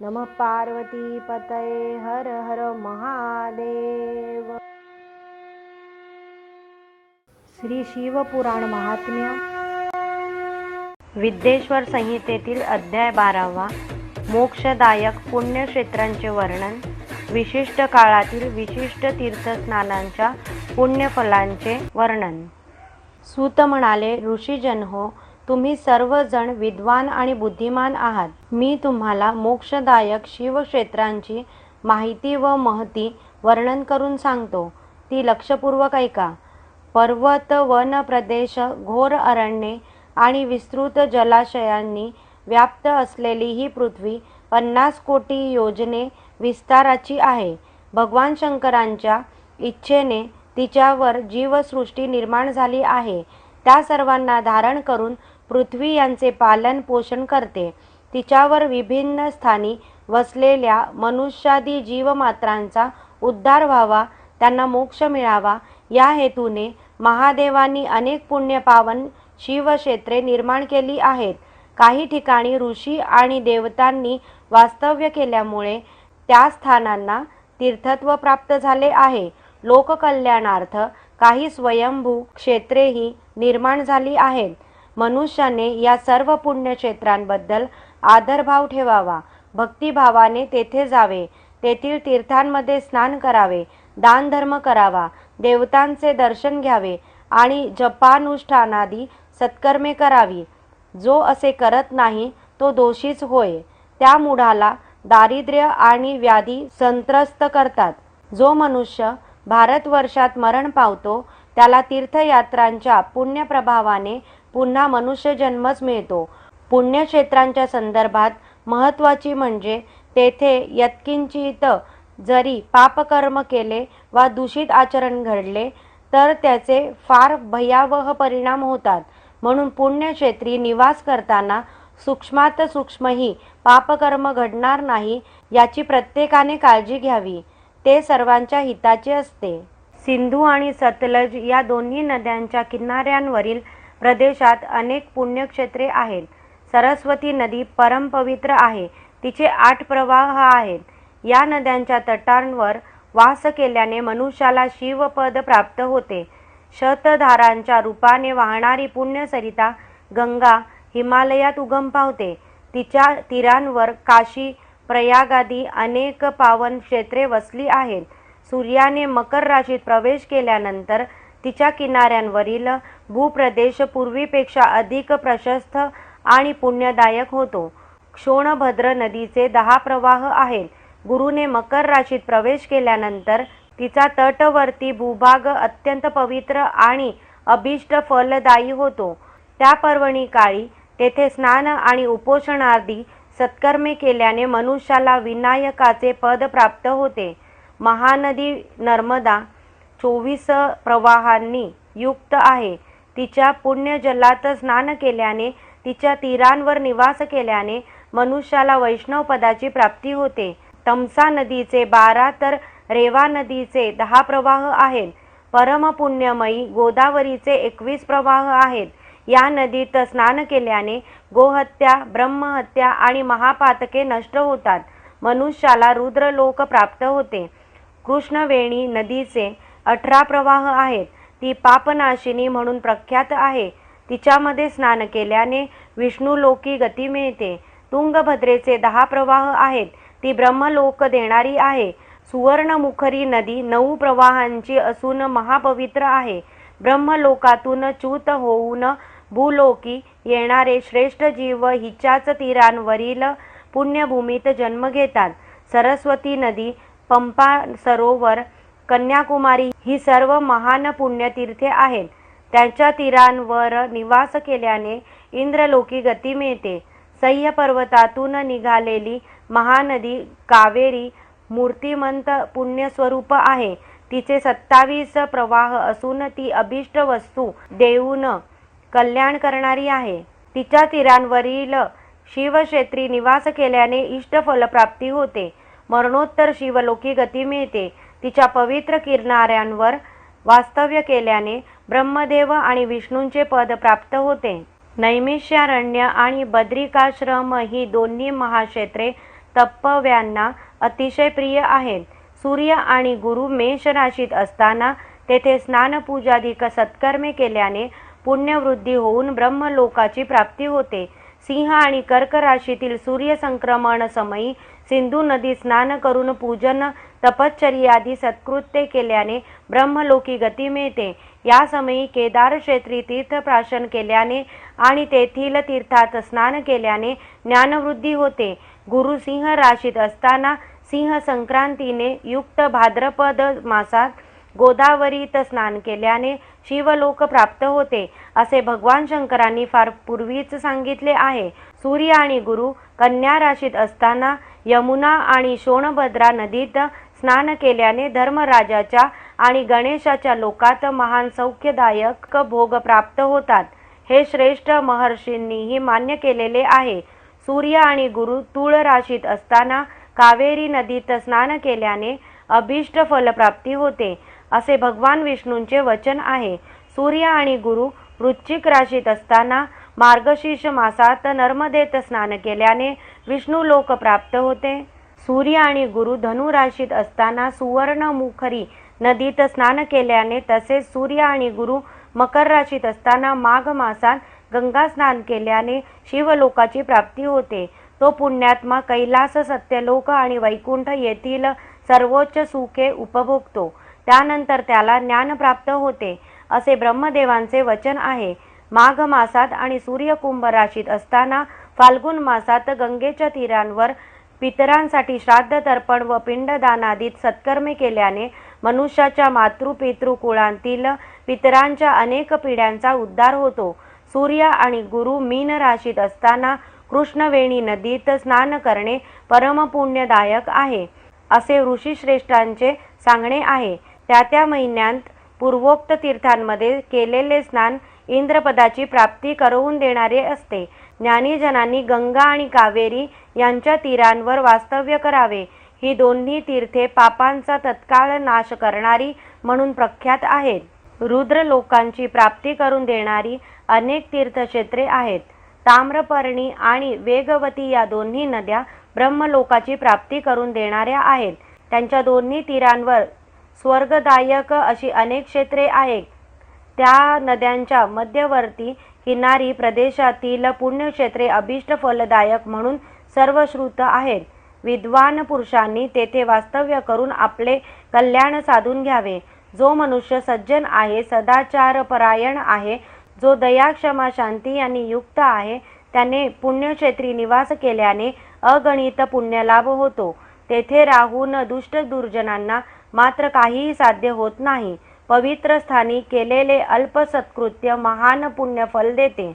नमः पार्वती पतये हर हर महादेव। श्री शिवपुराण महात्म्य विद्येश्वर संहितेतील अध्याय 12वा मोक्षदायक पुण्यक्षेत्रांचे वर्णन, विशिष्ट काळातील विशिष्ट तीर्थस्नानांच्या पुण्यफलांचे वर्णन। सूत म्हणाले, ऋषीजन हो, तुम्ही सर्वजण विद्वान आणि बुद्धिमान आहात। मी तुम्हाला मोक्षदायक शिवक्षेत्रांची माहिती व महती वर्णन करून सांगतो, ती लक्षपूर्वक ऐका। पर्वत, वन प्रदेश, घोर अरण्ये आणि विस्तृत जलाशयांनी व्याप्त असलेली ही पृथ्वी 50 कोटी योजने विस्ताराची आहे। भगवान शंकरांच्या इच्छेने तिच्यावर जीवसृष्टी निर्माण झाली आहे। त्या सर्वांना धारण करून पृथ्वी यांचे पालन पोषण करते। तिच्यावर विभिन्न स्थानी वसलेल्या मनुष्यादी जीवमात्रांचा उद्धार व्हावा, त्यांना मोक्ष मिळावा, या हेतूने महादेवांनी अनेक पुण्यपावन शिवक्षेत्रे निर्माण केली आहेत। काही ठिकाणी ऋषी आणि देवतांनी वास्तव्य केल्यामुळे त्या स्थानांना तीर्थत्व प्राप्त झाले आहे। लोककल्याणार्थ काही स्वयंभू क्षेत्रेही निर्माण झाली आहेत। मनुष्याने या सर्व पुण्यक्षेत्रांबद्दल आदरभाव ठेवावा, भक्तिभावाने तेथे जावे, तेथील तीर्थांमध्ये स्नान करावे, दानधर्म करावा, देवतांचे दर्शन घ्यावे आणि जपानुष्ठानादी सत्कर्मे करावी। जो असे करत नाही तो दोषीच होय। त्या मूढाला दारिद्र्य आणि व्याधी संत्रस्त करतात। जो मनुष्य भारतवर्षात मरण पावतो त्याला तीर्थयात्रांच्या पुण्यप्रभावाने पुन्हा मनुष्य जन्मच मिळतो। पुण्यक्षेत्रांच्या संदर्भात महत्त्वाची म्हणजे तेथे यत्किंचित जरी पापकर्म केले वा दूषित आचरण घडले तर त्याचे फार भयावह परिणाम होतात। म्हणून पुण्यक्षेत्री निवास करताना सूक्ष्मात सूक्ष्मही पापकर्म घडणार नाही याची प्रत्येकाने काळजी घ्यावी, ते सर्वांच्या हिताचे असते। सिंधू आणि सतलज या दोन्ही नद्यांच्या किनाऱ्यांवरील प्रदेशात अनेक पुण्यक्षेत्रे आहेत। सरस्वती नदी परमपवित्र आहे, तिचे 8 प्रवाह आहेत। या नद्यांच्या तटांवर वास केल्याने मनुष्याला शिवपद प्राप्त होते। शतधारांच्या रूपाने वाहणारी पुण्यसरिता गंगा हिमालयात उगम पावते। तिच्या तीरांवर काशी, प्रयागादी अनेक पावन क्षेत्रे वसली आहेत। सूर्याने मकर राशीत प्रवेश केल्यानंतर तिच्या किनाऱ्यांवरील भूप्रदेश पूर्वीपेक्षा अधिक प्रशस्त आणि पुण्यदायक होतो। क्षोणभद्र नदीचे 10 प्रवाह आहेत। गुरुने मकर राशीत प्रवेश केल्यानंतर तिचा तटवर्ती भूभाग अत्यंत पवित्र आणि अभीष्ट फलदायी होतो। त्या पर्वणी काळी तेथे स्नान आणि उपोषणादी सत्कर्मे केल्याने मनुष्याला विनायकाचे पद प्राप्त होते। महानदी नर्मदा 24 प्रवाहांनी युक्त आहे। तिच्या पुण्यजलात स्नान केल्याने, तिच्या तीरांवर निवास केल्याने मनुष्याला वैष्णव पदाची प्राप्ती होते। तमसा नदीचे 12 तर रेवा नदीचे 10 प्रवाह आहेत। परमपुण्यमयी गोदावरीचे 21 प्रवाह आहेत। या नदीत स्नान केल्याने गोहत्या, ब्रह्महत्या आणि महापातके नष्ट होतात। मनुष्याला रुद्रलोक प्राप्त होते। कृष्णवेणी नदीचे 18 प्रवाह आहेत। ती पापनाशिनी म्हणून प्रख्यात आहे। तिच्यामध्ये स्नान केल्याने विष्णुलोकी गती मिळते। तुंगभद्रेचे 10 प्रवाह आहेत। ती ब्रह्मलोक देणारी आहे। सुवर्णमुखरी नदी 9 प्रवाहांची असून महापवित्र आहे। ब्रह्मलोकातून च्युत होऊन भूलोकी येणारे श्रेष्ठ जीव हिच्याच तीरांवरील पुण्यभूमीत जन्म घेतात। सरस्वती नदी, पंपा सरोवर, कन्याकुमारी ही सर्व महान पुण्यतीर्थे आहेत। त्यांच्या तीरांवर निवास केल्याने इंद्रलोकी गती मिळते। सह्य पर्वतातून निघालेली महानदी कावेरी मूर्तिमंत पुण्यस्वरूप आहे। तिचे 27 प्रवाह असून ती अभीष्ट वस्तू देऊन कल्याण करणारी आहे। तिच्या तीरांवरील शिवक्षेत्री निवास केल्याने इष्टफल प्राप्ती होते। मरणोत्तर शिवलोकी गती मिळते। तिच्या पवित्र किनाऱ्यांवर वास्तव्य केल्याने ब्रह्मदेव आणि विष्णूंचे पद प्राप्त होते। नैमिषारण्य आणि बद्रिकाश्रम ही दोन्ही महाक्षेत्रे तपव्यांना अतिशय प्रिय आहेत. सूर्य आणि गुरु मेष राशीत असताना तेथे स्नानपूजाधिक सत्कर्मे केल्याने पुण्यवृद्धी होऊन ब्रह्मलोकाची प्राप्ती होते. सिंह आणि कर्क राशीतील सूर्य संक्रमण समयी सिंधू नदीत स्नान करून पूजन तपश्चर्यादी सत्कृत्ये केल्याने ब्रह्मलोकी गती मिळते. या समयी केदार क्षेत्री तीर्थप्राशन केल्याने आणि तेथील तीर्थात स्नान केल्याने ज्ञानवृद्धी होते. गुरु सिंह राशीत असताना सिंह संक्रांतीने युक्त भाद्रपद मासात गोदावरीत स्नान केल्याने शिवलोक प्राप्त होते, असे भगवान शंकरांनी फार पूर्वीच सांगितले आहे. सूर्य आणि गुरु कन्या राशीत असताना यमुना आणि शोणभद्रा नदीत स्नान केल्याने धर्मराजाच्या आणि गणेशाच्या लोकात महान सौख्यदायक भोग प्राप्त होतात, हे श्रेष्ठ महर्षींनीही मान्य केलेले आहे. सूर्य आणि गुरु तुळ राशीत असताना कावेरी नदीत स्नान केल्याने अभीष्ट फलप्राप्ती होते, असे भगवान विष्णूंचे वचन आहे. सूर्य आणि गुरु वृश्चिक राशीत असताना मार्गशीर्ष मासात नर्मदेत स्नान केल्याने विष्णुलोक प्राप्त होते. सूर्य आणि गुरु धनु राशीत असताना सुवर्णमुखरी नदीत स्नान केल्याने, तसेच सूर्य आणि गुरु मकर राशीत असताना माघ मासात गंगा स्नान केल्याने शिवलोकाची प्राप्ती होते. तो पुण्यात्मा कैलास, सत्यलोक आणि वैकुंठ येथील सर्वोच्च सुखे उपभोगतो. त्यानंतर त्याला ज्ञान प्राप्त होते, असे ब्रह्मदेवांचे वचन आहे. माघ मासात आणि सूर्य कुंभ राशीत असताना फाल्गुन मासात गंगेच्या तीरांवर पितरांसाठी श्राद्ध तर्पण व पिंडदानादीत सत्कर्मे केल्याने मनुष्याच्या मातृपितृ कुळांतील पितरांच्या अनेक पिढ्यांचा उद्धार होतो. सूर्य आणि गुरु मीन राशीत असताना कृष्णवेणी नदीत स्नान करणे परमपुण्यदायक आहे, असे ऋषीश्रेष्ठांचे सांगणे आहे. त्या महिन्यांत पूर्वोक्त तीर्थांमध्ये केलेले स्नान इंद्रपदाची प्राप्ती करवून देणारे असते. ज्ञानीजनांनी गंगा आणि कावेरी यांच्या तीरांवर वास्तव्य करावे. ही दोन्ही तीर्थे पापांचा तत्काळ नाश करणारी म्हणून प्रख्यात आहेत. रुद्र लोकांची प्राप्ती करून देणारी अनेक तीर्थक्षेत्रे आहेत. ताम्रपर्णी आणि वेगवती या दोन्ही नद्या ब्रह्मलोकाची प्राप्ती करून देणाऱ्या आहेत. त्यांच्या दोन्ही तीरांवर स्वर्गदायक अशी अनेक क्षेत्रे आहेत. त्या नद्यांच्या मध्यवर्ती किनारी प्रदेशातील पुण्यक्षेत्रे अभीष्ट फलदायक म्हणून सर्वश्रुत आहेत. विद्वान पुरुषांनी तेथे वास्तव्य करून आपले कल्याण साधून घ्यावे. जो मनुष्य सज्जन आहे, सदाचारपरायण आहे, जो दया, क्षमा, शांती यांनी युक्त आहे, त्याने पुण्यक्षेत्री निवास केल्याने अगणित पुण्यलाभ होतो. तेथे राहून दुष्ट दुर्जनांना मात्र काहीही साध्य होत नाही. पवित्र स्थानी केलेले अल्प सत्कृत्य महान पुण्य फल देते,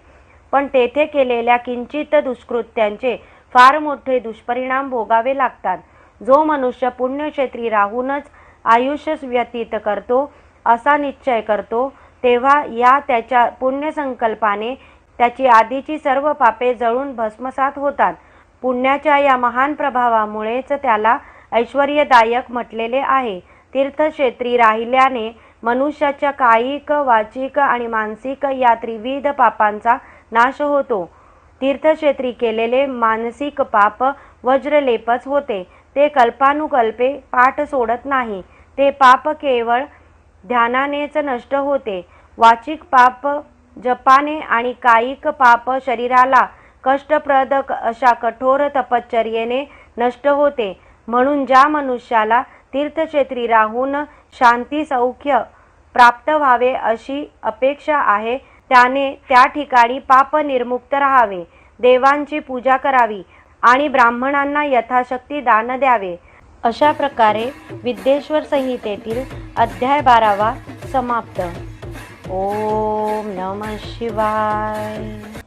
पण तेथे केलेल्या किंचित दुष्कृत्यांचे फार मोठे दुष्परिणाम भोगावे लागतात. जो मनुष्य पुण्यक्षेत्री राहूनच आयुष्य व्यतीत करतो असा निश्चय करतो, तेव्हा या त्याच्या पुण्यसंकल्पाने त्याची आधीची सर्व पापे जळून भस्मसात होतात. पुण्याच्या या महान प्रभावामुळेच त्याला ऐश्वर्यदायक म्हटलेले आहे. तीर्थक्षेत्री राहिल्याने मनुष्याच्या कायिक, वाचिक आणि मानसिक या त्रिविध पापांचा नाश होतो. तीर्थक्षेत्री केलेले मानसिक पाप वज्रलेपच होते. ते कल्पानुकल्पे पाठ सोडत नाही. ते पाप केवळ ध्यानानेच नष्ट होते. वाचिक पाप जपाने आणि कायिक पाप शरीराला कष्टप्रद अशा कठोर तपश्चर्येने नष्ट होते. म्हणून ज्या मनुष्याला तीर्थक्षेत्री राहून शांती सौख्य प्राप्त व्हावे अशी अपेक्षा आहे, त्याने त्या ठिकाणी पापनिर्मुक्त राहावे, देवांची पूजा करावी आणि ब्राह्मणांना यथाशक्ती दान द्यावे. अशा प्रकारे विद्येश्वर संहितेतील अध्याय 12 समाप्त. ओम नमः शिवाय.